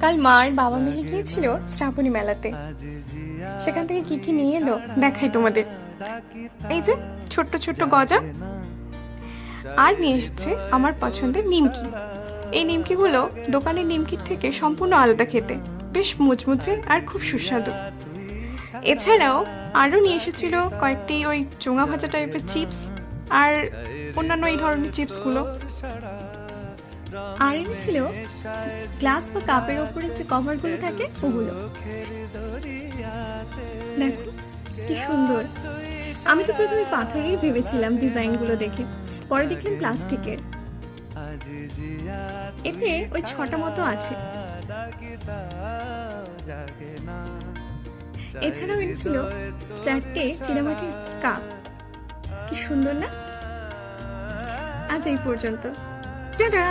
কাল মা আর বাবা মিলে গিয়েছিল শ্রাবণী মেলাতে। সেখান থেকে কি কি নিয়ে এলো দেখাই তোমাদের। এই যে ছোট্ট ছোট্ট গজা, আর নিয়ে এসেছে আমার পছন্দের নিমকি। এই নিমকিগুলো দোকানের নিমকির থেকে সম্পূর্ণ আলাদা খেতে, বেশ মুচমুচে আর খুব সুস্বাদু। এছাড়াও আরো নিয়ে এসেছিল কয়েকটি ওই চোঙা ভাজা টাইপের চিপস আর অন্যান্য এই ধরনের চিপসগুলো। আর এনেছিল গ্লাস বা কাপের ওপরে যে কভারগুলো থাকে ওগুলো। দেখো কি সুন্দর। আমি তো প্রথমে পাথরেই ভেবেছিলাম ডিজাইনগুলো দেখে, পরে দেখলাম প্লাস্টিকের। এতে ওই 6টা মতো আছে। এছাড়াও এনেছিল 4টে চীনামাটির কাপ। কি সুন্দর না? আজ এই পর্যন্ত, টাটা।